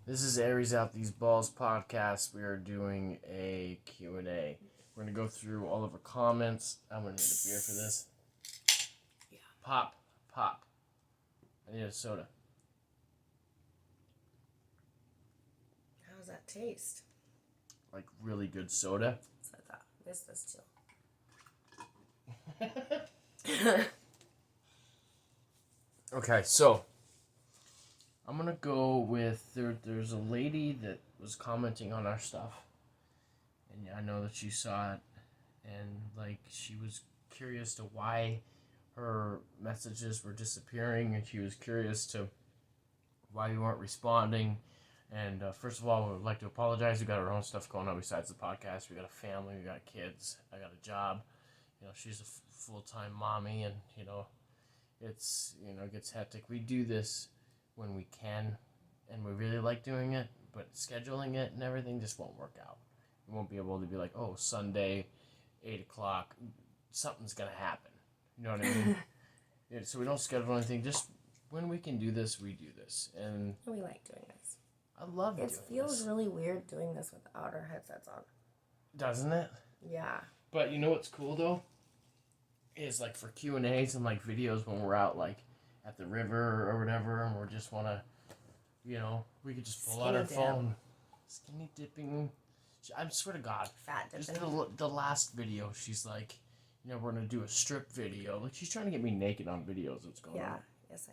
This is Aries Out These Balls podcast. We are doing a Q&A. We're going to go through all of our comments. I'm going to need a beer for this. Yeah. Pop. I need a soda. How does that taste? Like really good soda. So I thought this too. Okay, so I'm going to go with there's a lady that was commenting on our stuff. And I know that you saw it. And like she was curious to why her messages were disappearing, and she was curious to why we weren't responding. And first of all, we would like to apologize. We got our own stuff going on besides the podcast. We got a family, we got kids, I got a job. She's a full-time mommy, and it's it gets hectic. We do this when we can, and we really like doing it, but scheduling it and everything just won't work out. We won't be able to be like, oh, Sunday, 8 o'clock, something's gonna happen. You know what I mean? So we don't schedule anything. Just when we can do this, we do this, and we like doing this. I love doing this. It feels really weird doing this without our headsets on. Doesn't it? Yeah. But you know what's cool though? Is like for Q&As and like videos when we're out like at the river or whatever, and we just want to, we could just pull out our phone. Skinny dipping. I swear to God. Fat dipping. Just the last video, she's like, we're going to do a strip video. Like, she's trying to get me naked on videos. What's going on? Yeah. Yes,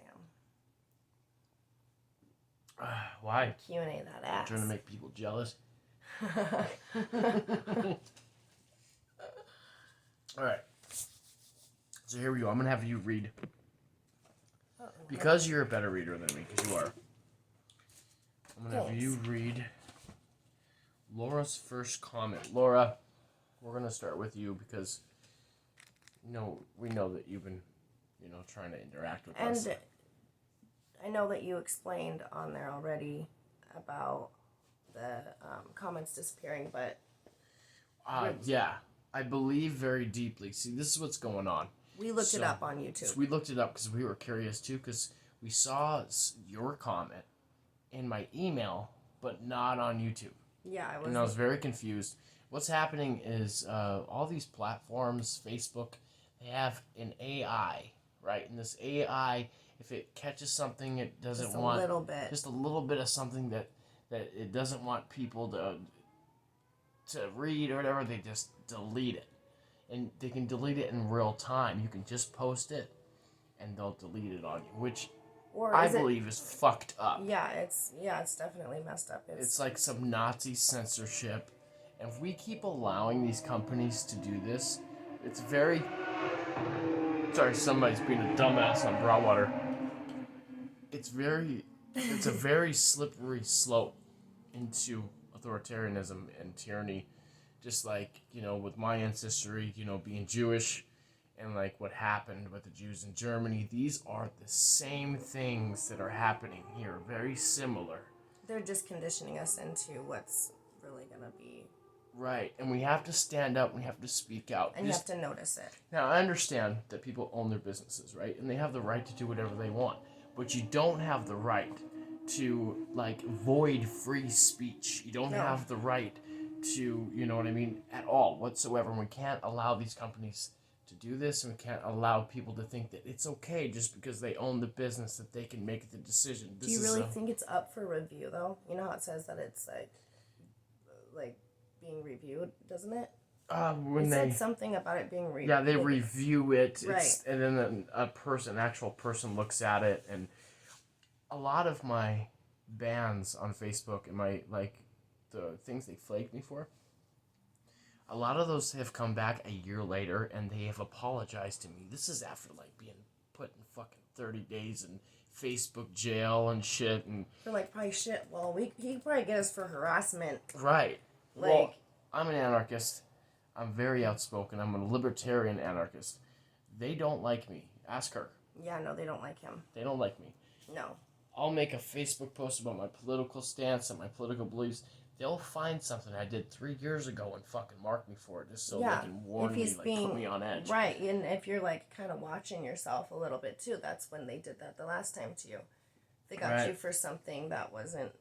I am. Why? Q&A that ass. Trying to make people jealous. All right. So here we go. I'm going to have you read. Because you're a better reader than me, because you are. I'm going to have you read Laura's first comment. Laura, we're going to start with you because, we know that you've been, trying to interact with us. And I know that you explained on there already about the comments disappearing, but... Yeah, I believe very deeply. See, this is what's going on. We looked it up on YouTube. So we looked it up because we were curious too, because we saw your comment in my email, but not on YouTube. Yeah, I was very confused. What's happening is all these platforms, Facebook, they have an AI, right? And this AI, if it catches something it doesn't want... Just a little bit of something that it doesn't want people to read or whatever, they just delete it. And they can delete it in real time. You can just post it, and they'll delete it on you, which I believe is fucked up. Yeah, it's definitely messed up. It's like some Nazi censorship. And if we keep allowing these companies to do this, it's very... Sorry, somebody's being a dumbass on Broadwater. It's a very slippery slope into authoritarianism and tyranny. Just like, with my ancestry, being Jewish, and like what happened with the Jews in Germany, these are the same things that are happening here, very similar. They're just conditioning us into what's really going to be. Right, and we have to stand up, we have to speak out. And you have to notice it. Now, I understand that people own their businesses, right? And they have the right to do whatever they want. But you don't have the right to, void free speech. You don't have the right to, at all, whatsoever. And we can't allow these companies to do this, and we can't allow people to think that it's okay just because they own the business that they can make the decision. Do you really think it's up for review, though? You know how it says that it's, like being reviewed, doesn't it? When it said something about it being reviewed. Yeah, they review it, right. And then an actual person looks at it, and a lot of my bans on Facebook and my, the things they flagged me for, a lot of those have come back a year later, and they have apologized to me. This is after, being put in fucking 30 days in Facebook jail and shit, and... They're probably shit, well, he could probably get us for harassment. Right. Well, I'm an anarchist. I'm very outspoken. I'm a libertarian anarchist. They don't like me. Ask her. Yeah, no, they don't like him. They don't like me. No. I'll make a Facebook post about my political stance and my political beliefs. They'll find something I did 3 years ago and fucking mark me for it just so they can warn me, put me on edge. Right, and if you're, kind of watching yourself a little bit, too, that's when they did that the last time to you. They got you for something that wasn't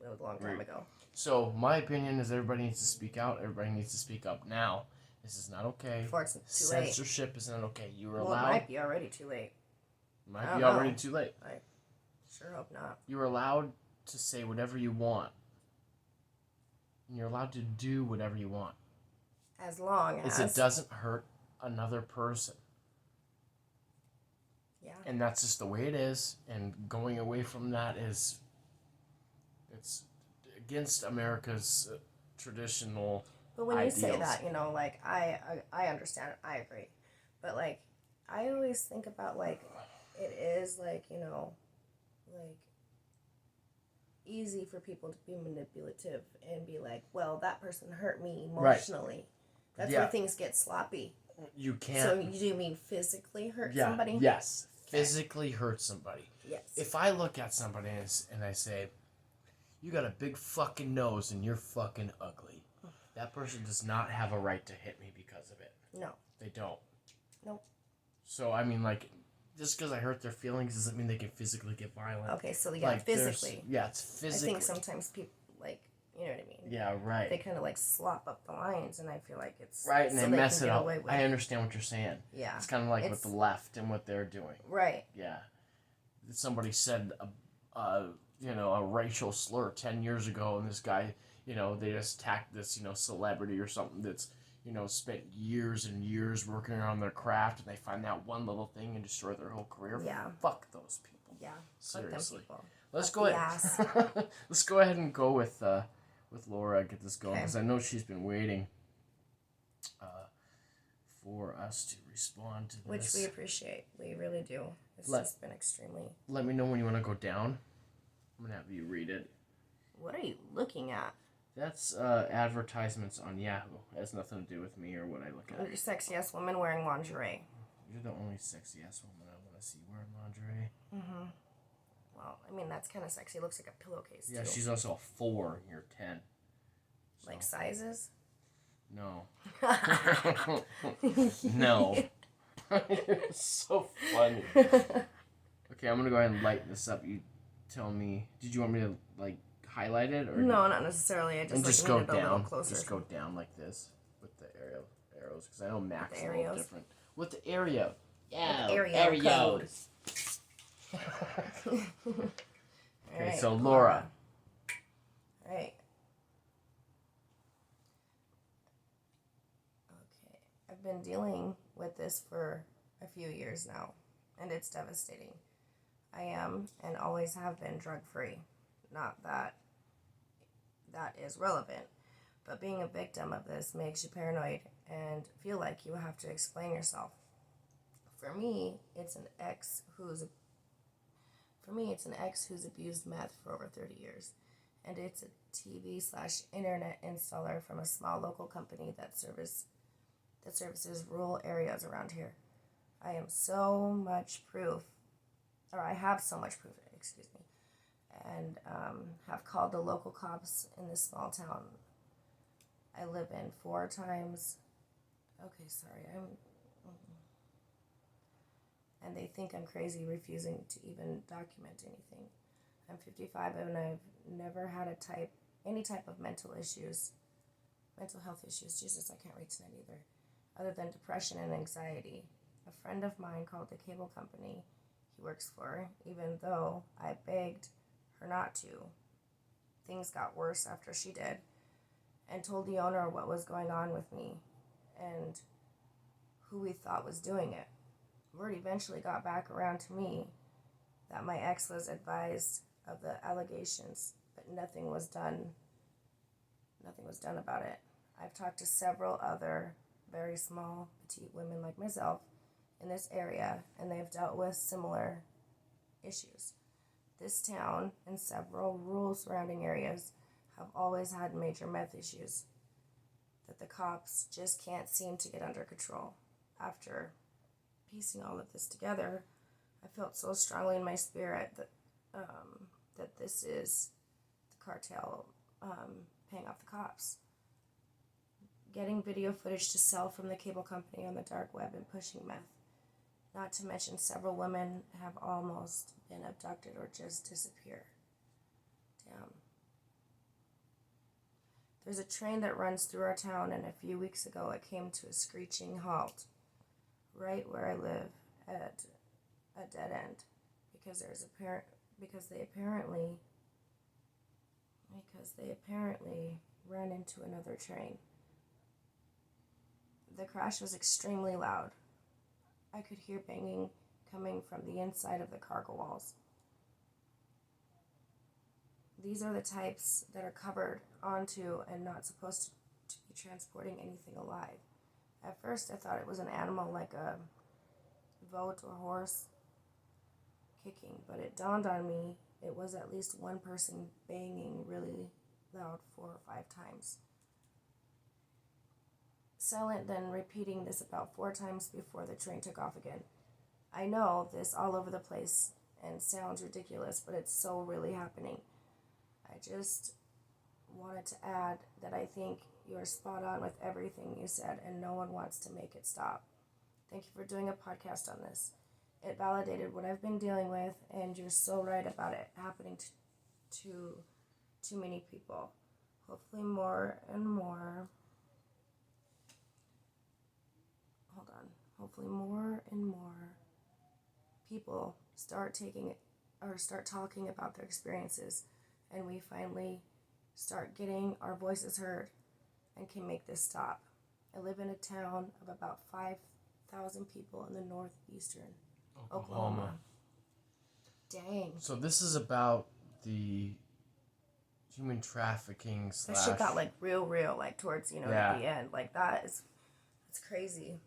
a long time ago. So my opinion is everybody needs to speak out. Everybody needs to speak up now. This is not okay. Before it's too late. Censorship is not okay. You are Well, allowed. it might be already too late. Might be already too late. I sure hope not. You're allowed to say whatever you want. And you're allowed to do whatever you want. As long as it doesn't hurt another person. Yeah. And that's just the way it is. And going away from that it's against America's traditional But when ideals. you say that, like, I understand it. I agree. But, like, I always think about, like, it is, like, like, easy for people to be manipulative and be like, well, that person hurt me emotionally. Right. That's where things get sloppy. You can't. So do you mean physically hurt somebody? Yes. Physically hurt somebody. Yes. If I look at somebody and I say, you got a big fucking nose and you're fucking ugly, that person does not have a right to hit me because of it. No. They don't. Nope. So, I mean, like, just because I hurt their feelings doesn't mean they can physically get violent. Okay, so yeah, like, physically. Yeah, it's physically. I think sometimes people, like, you know what I mean? Yeah, right. They kind of, like, slop up the lines, and I feel like it's... Right, and so they mess it up. With. I understand what you're saying. Yeah. It's kind of like with the left and what they're doing. Right. Yeah. Somebody said, a racial slur 10 years ago, and this guy, they just attacked this, celebrity or something that's, spent years and years working on their craft, and they find that one little thing and destroy their whole career. Yeah. Fuck those people. Yeah. Seriously. Fuck them people. Let's go ahead. Let's go ahead and go with Laura. Get this going because I know she's been waiting for us to respond to this, which we appreciate. We really do. It's just been extremely. Let me know when you want to go down. I'm gonna have you read it. What are you looking at? That's advertisements on Yahoo. It has nothing to do with me or what I look at. You're sexy ass woman wearing lingerie. You're the only sexy ass woman I want to see wearing lingerie. Mm-hmm. Well, I mean, that's kind of sexy. It looks like a pillowcase, yeah, too. She's also a 4 and you're 10. So. Like sizes? No. No. You're so funny. Okay, I'm going to go ahead and light this up. You tell me, did you want me to, like, highlight it? Or no, not necessarily. I just go needed down. A little closer. Just go down like this with the arrows, because I know Mac's a little different. With the area. Yeah, area code. Okay, right, so Laura. All right. Okay, I've been dealing with this for a few years now, and it's devastating. I am and always have been drug-free. Not that that is relevant, but being a victim of this makes you paranoid and feel like you have to explain yourself. For me, it's an ex who's abused meth for over 30 years, and it's a TV/internet installer from a small local company that services rural areas around here. I have so much proof, and have called the local cops in this small town I live in 4 times. Okay, sorry, and they think I'm crazy refusing to even document anything. I'm 55 and I've never had any type of mental health issues. Jesus, I can't read tonight either. Other than depression and anxiety. A friend of mine called the cable company he works for, even though I begged her not to. Things got worse after she did, and told the owner what was going on with me and who we thought was doing it. Word eventually got back around to me that my ex was advised of the allegations, but nothing was done about it. I've talked to several other very small, petite women like myself in this area, and they've dealt with similar issues. This town and several rural surrounding areas have always had major meth issues that the cops just can't seem to get under control. After piecing all of this together, I felt so strongly in my spirit that this is the cartel paying off the cops, getting video footage to sell from the cable company on the dark web and pushing meth. Not to mention several women have almost been abducted or just disappear. Damn. There's a train that runs through our town, and a few weeks ago it came to a screeching halt right where I live at a dead end because because they apparently ran into another train. The crash was extremely loud. I could hear banging coming from the inside of the cargo walls. These are the types that are covered onto and not supposed to be transporting anything alive. At first, I thought it was an animal like a goat or horse kicking, but it dawned on me it was at least one person banging really loud 4 or 5 times. Silent, then repeating this about 4 times before the train took off again. I know this all over the place and sounds ridiculous, but it's so really happening. I just wanted to add that I think you're spot on with everything you said, and no one wants to make it stop. Thank you for doing a podcast on this. It validated what I've been dealing with, and you're so right about it happening to too many people. Hopefully more and more people start talking about their experiences, and we finally start getting our voices heard and can make this stop. I live in a town of about 5,000 people in the northeastern Oklahoma. Dang. So this is about the human trafficking / That shit got like real, like towards, at the end. Like it's crazy.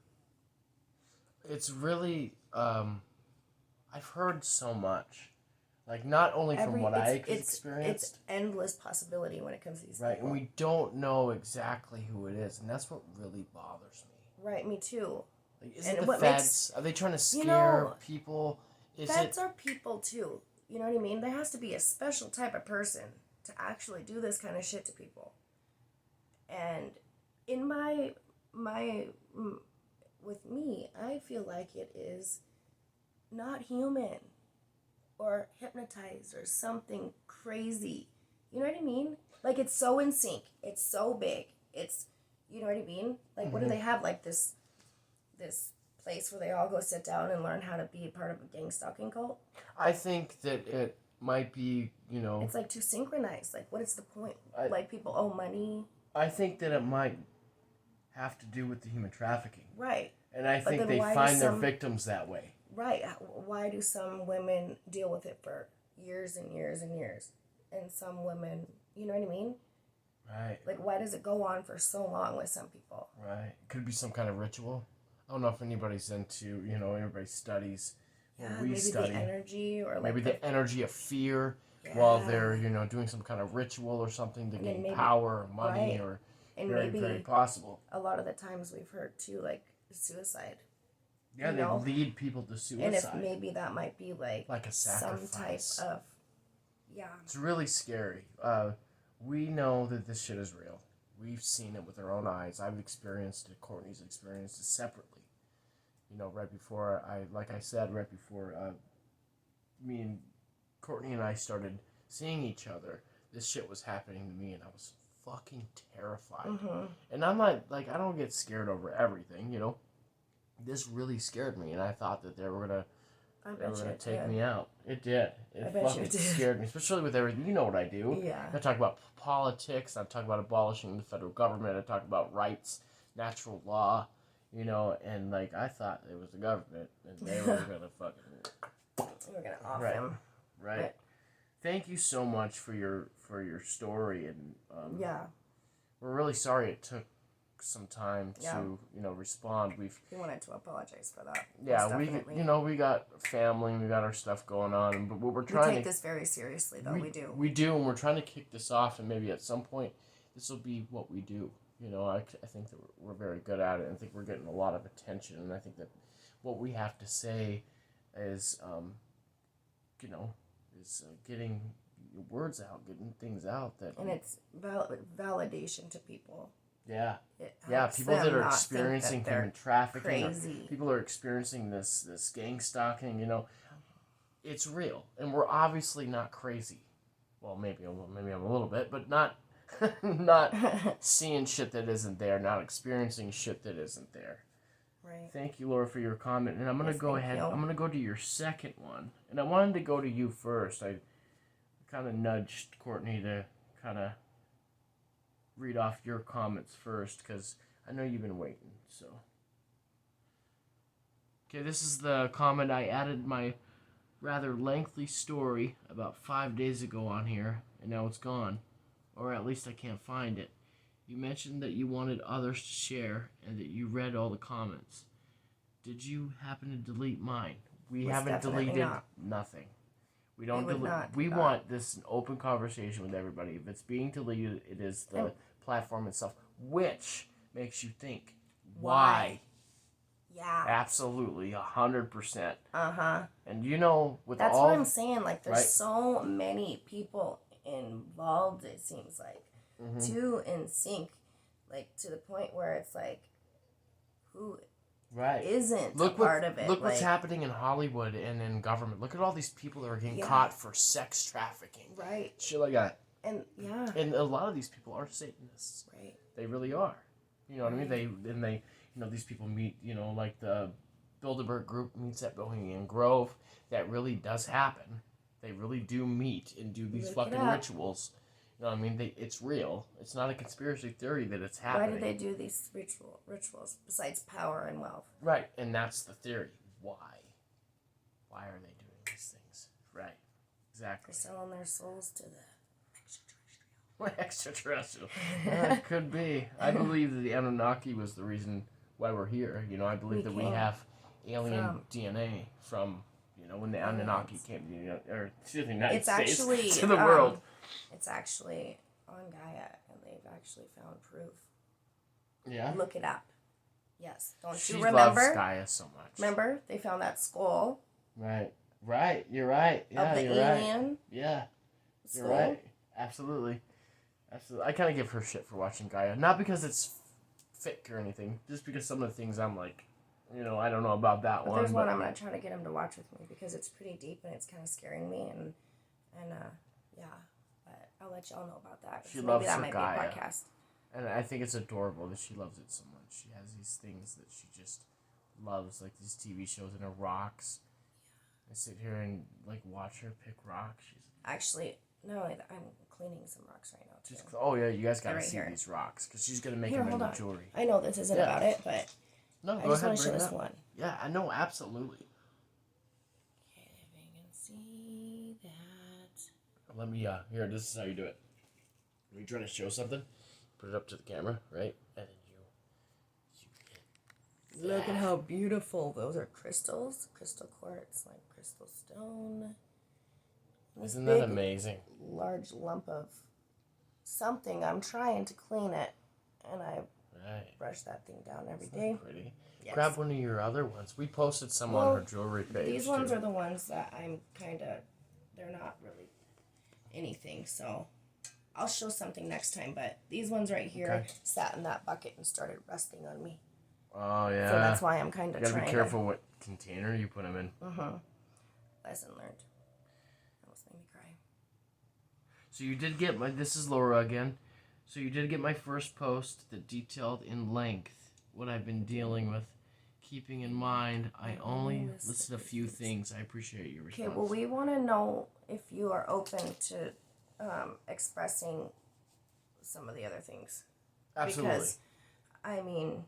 It's really, I've heard so much. Like, not only from what I experienced. It's endless possibility when it comes to these right, people. And we don't know exactly who it is, and that's what really bothers me. Right, me too. Like, is it the feds? Are they trying to scare people? Feds are people too. You know what I mean? There has to be a special type of person to actually do this kind of shit to people. And in my with me, I feel like it is not human or hypnotized or something crazy. You know what I mean? Like, it's so in sync. It's so big. It's, you know what I mean? Like, what do they have? Like this place where they all go sit down and learn how to be a part of a gang stalking cult? I think that it might be, It's like too synchronized. Like, what is the point? Like, people owe money. I think that it might have to do with the human trafficking. Right. And I think they find their victims that way. Right. Why do some women deal with it for years and years and years? And some women, you know what I mean? Right. Like, why does it go on for so long with some people? Right. Could be some kind of ritual. I don't know if anybody's into, everybody studies what we study. Maybe the energy or like... Maybe the energy of fear while they're, doing some kind of ritual or something to gain power or money or... And very, very possible. A lot of the times we've heard, too, like, suicide. Yeah, they lead people to suicide. And if maybe that might be, like a sacrifice. Some type of... Yeah. It's really scary. We know that this shit is real. We've seen it with our own eyes. I've experienced it. Courtney's experienced it separately. Right before me and Courtney and I started seeing each other, this shit was happening to me, and I was fucking terrified. Mm-hmm. And I'm not, I don't get scared over everything, This really scared me, and I thought that they were gonna take me out. It did. It fucking scared me, especially with everything. You know what I do. Yeah. I talk about politics. I talk about abolishing the federal government. I talk about rights, natural law, and, I thought it was the government, and they were gonna fucking... We're gonna off them. Right. Thank you so much for your story, and we're really sorry it took some time to respond. We wanted to apologize for that. Yeah, we got family, we got our stuff going on, but we're trying to take this very seriously, though. We do, and we're trying to kick this off, and maybe at some point this will be what we do. I think that we're very good at it, and I think we're getting a lot of attention, and I think that what we have to say is getting words out, getting things out and it's validation to people. Yeah, people that are experiencing human trafficking, people are experiencing this gang stalking. It's real, and we're obviously not crazy. Well, maybe I'm a little bit, but not not seeing shit that isn't there, not experiencing shit that isn't there. Right. Thank you, Laura, for your comment. And I'm going to go ahead. You. I'm going to go to your second one. And I wanted to go to you first. I kind of nudged Courtney to kind of read off your comments first because I know you've been waiting. So, okay, this is the comment. I added my rather lengthy story about 5 days ago on here, and now it's gone. Or at least I can't find it. You mentioned that you wanted others to share and that you read all the comments. Did you happen to delete mine? We haven't deleted nothing. We don't delete. We want this an open conversation with everybody. If it's being deleted, it is the platform itself, which makes you think, why? Yeah. Absolutely, 100%. And with that's all... what I'm saying. Like, there's so many people involved, it seems like, too in sync, like, to the point where it's like, who isn't a part of it? Look what's happening in Hollywood and in government. Look at all these people that are getting caught for sex trafficking. Right. Shit like that. And, And a lot of these people are Satanists. Right. They really are. You know what I mean? They these people meet, like the Bilderberg group meets at Bohemian Grove. That really does happen. They really do meet and do these fucking rituals. You know what I mean? It's real. It's not a conspiracy theory that it's happening. Why do they do these rituals besides power and wealth? Right, and that's the theory. Why? Why are they doing these things? Right, exactly. They're selling their souls to the extraterrestrial. Could be. I believe that the Anunnaki was the reason why we're here. I believe that we have alien DNA from, when the Anunnaki came to the United States, to the world. It's actually on Gaia, and they've actually found proof. Yeah? Look it up. Yes. Don't you remember? She loves Gaia so much. Remember? They found that skull. Right. You're right. Yeah, of the you're alien. Right. Yeah. Skull. You're right. Absolutely. I kind of give her shit for watching Gaia. Not because it's fake or anything. Just because some of the things I'm like, I don't know about that one. There's one I'm going to try to get him to watch with me because it's pretty deep and it's kind of scaring me. And yeah. But I'll let y'all know about that. She loves that her might Gaia. Be a podcast. And I think it's adorable that she loves it so much. She has these things that she just loves, like these TV shows and her rocks. I sit here and watch her pick rocks. Actually, no, I'm cleaning some rocks right now too. Oh yeah, you guys gotta see these rocks because she's gonna make them into jewelry. I know this isn't about it, but no, I just want to show this one. Yeah, I know, absolutely. Okay, if you can see that. Let me here. This is how you do it. When you try to show something, put it up to the camera, right, and then you look at how beautiful those are. Crystals, crystal quartz, like crystal stone. Isn't that amazing? Large lump of something. I'm trying to clean it, and I brush that thing down every day. Pretty. Yes. Grab one of your other ones. We posted some on her jewelry page. These ones are the ones that I'm they're not really anything. So I'll show something next time. But these ones right here sat in that bucket and started rusting on me. Oh yeah. So that's why I'm kind of trying. You gotta be careful what container you put them in. Lesson learned. Made me cry. So you did get this is Laura again. So you did get my first post that detailed in length what I've been dealing with. Keeping in mind, I only listed a few things. I appreciate your response. Okay, well, we want to know if you are open to expressing some of the other things. Absolutely. Because, I mean,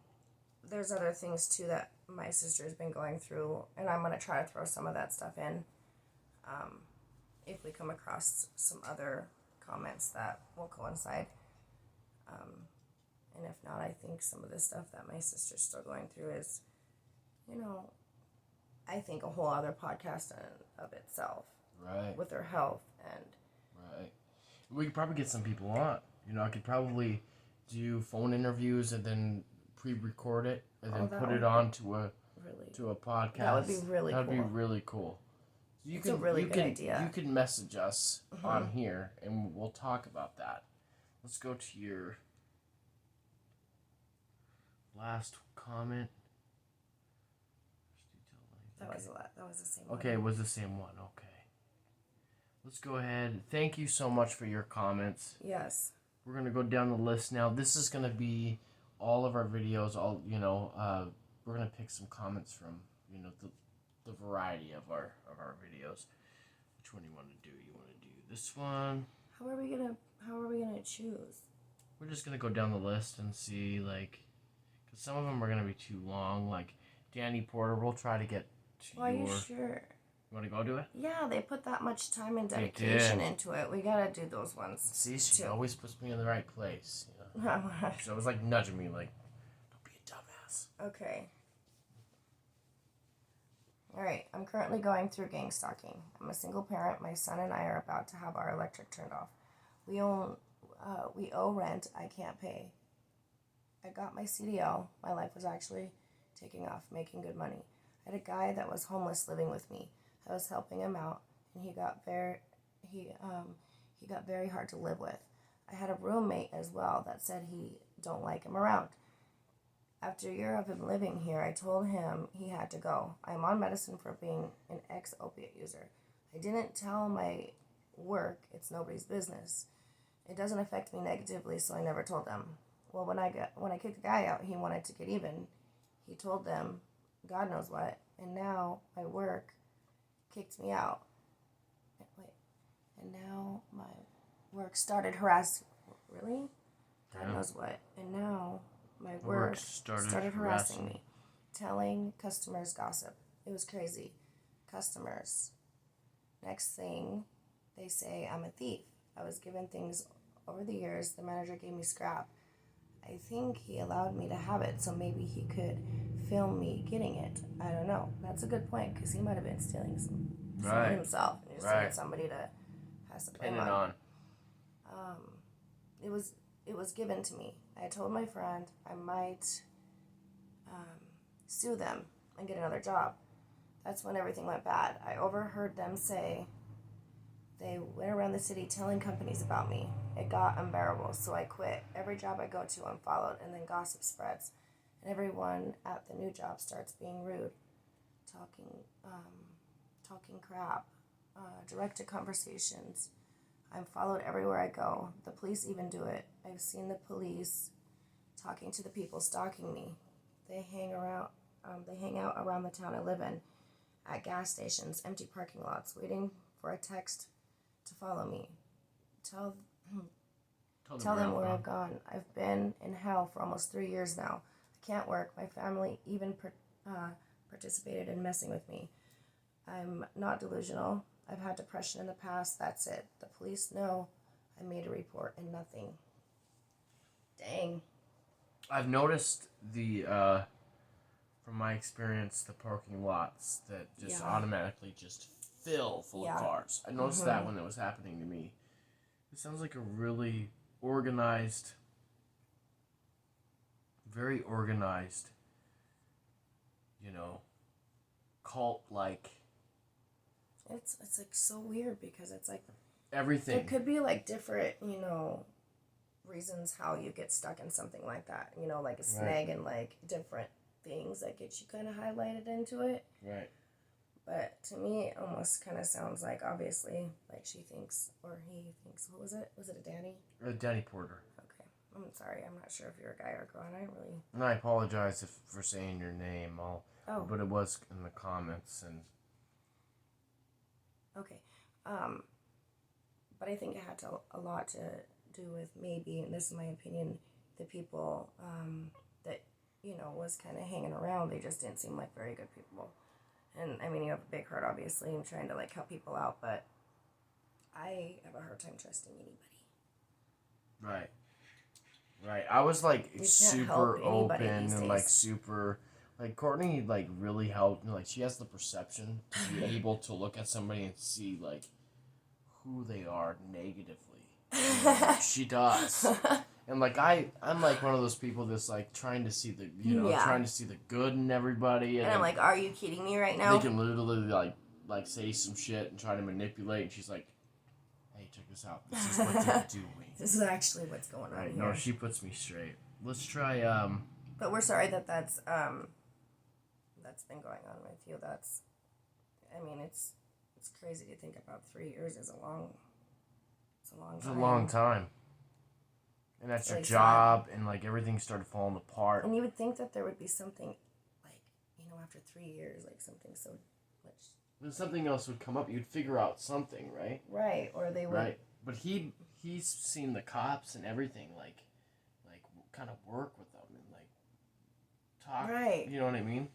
there's other things, too, that my sister has been going through, and I'm going to try to throw some of that stuff in. If we come across some other comments that will coincide. And if not, I think some of the stuff that my sister's still going through is, I think a whole other podcast in of itself. Right. With her health and... Right. We could probably get some people on. I could probably do phone interviews and then pre-record it and then put it on to a podcast. That would be really cool. That would be really cool. It's a really good idea. You can message us on here, and we'll talk about that. Let's go to your last comment. That was the same one. Okay, it was the same one. Okay. Let's go ahead. Thank you so much for your comments. Yes. we're gonna go down the list now. This is gonna be all of our videos. We're gonna pick some comments from the variety of our videos. Which one do you want to do? You want to do this one? How are we gonna choose? We're just gonna go down the list and see, like, because some of them are gonna be too long. Like Danny Porter, we'll try to get to Are your. you sure? You want to go do it? Yeah, they put that much time and dedication into it. We gotta do those ones. See, she too. always puts me in the right place. You know? She's always like nudging me, like, don't be a dumbass. Okay. Alright, I'm currently going through gang stalking. I'm a single parent. My son and I are about to have our electric turned off. We owe rent I can't pay. I got my CDL. My life was actually taking off, making good money. I had a guy that was homeless living with me. I was helping him out, and he got very hard to live with. I had a roommate as well that said he don't like him around. After a year of him living here, I told him he had to go. I'm on medicine for being an ex-opiate user. I didn't tell my work. It's nobody's business. It doesn't affect me negatively, so I never told them. Well, when I kicked the guy out, he wanted to get even. He told them, God knows what, and now my work kicked me out. And now my work started really? God knows what. And now my work started harassing me, telling customers gossip. It was crazy. Customers. Next thing, they say I'm a thief. I was given things over the years. The manager gave me scrap. I think he allowed me to have it, so maybe he could film me getting it. I don't know. That's a good point, because he might have been stealing some himself. And just needed somebody to pass the blame on. It was given to me. I told my friend I might sue them and get another job. That's when everything went bad. I overheard them say they went around the city telling companies about me. It got unbearable, so I quit. Every job I go to, I'm followed, and then gossip spreads. And everyone at the new job starts being rude, talking crap, directed conversations. I'm followed everywhere I go. The police even do it. I've seen the police talking to the people stalking me. They hang out around the town I live in, at gas stations, empty parking lots, waiting for a text to follow me. Tell them where I've gone. I've been in hell for almost 3 years now. I can't work. My family even participated in messing with me. I'm not delusional. I've had depression in the past. That's it. The police know I made a report and nothing. Dang. I've noticed from my experience, the parking lots that just automatically just fill full of cars. I noticed that when it was happening to me. It sounds like a really organized, very organized, cult-like. It's like so weird, because it's like everything. There could be like different, reasons how you get stuck in something like that. Like a snag and like different things that get you kind of highlighted into it. Right. But to me, it almost kind of sounds like, obviously, like she thinks, or he thinks, what was it? Was it a Danny? Danny Porter. Okay. I'm sorry. I'm not sure if you're a guy or a girl. I didn't really... And I apologize for saying your name. But it was in the comments. And okay. But I think it had a lot to do with maybe, and this is my opinion, the people that, was kind of hanging around. They just didn't seem like very good people. And, I mean, you have a big heart, obviously, and trying to, like, help people out, but I have a hard time trusting anybody. Right. I was, like, super open and, like, super... Like, Courtney, like, really helped. Like, she has the perception to be able to look at somebody and see, like, who they are negatively. She does. And, like, I'm, like, one of those people that's, like, trying to see the, trying to see the good in everybody. And I'm like, are you kidding me right now? They can literally, like say some shit and try to manipulate. And she's like, hey, check this out. This is what they're doing. This is actually what's going on here. No, she puts me straight. Let's try, But we're sorry that's been going on with you. It's crazy to think about. 3 years is a long time. It's a long time. And that's your Really sad. job, and like everything started falling apart. And you would think that there would be something, like, after 3 years, like something so much. Then something else would come up. You'd figure out something, right? Right, or they would. Right. But he's seen the cops and everything, like kind of work with them and like talk. Right. You know what I mean?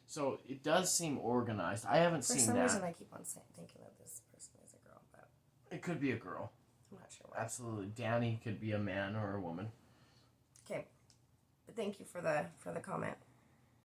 So it does seem organized. I haven't For seen some that. reason, I keep on thinking that this person is a girl, but It could be a girl. I'm not sure why. Absolutely. Danny could be a man or a woman. Okay, but thank you for the comment.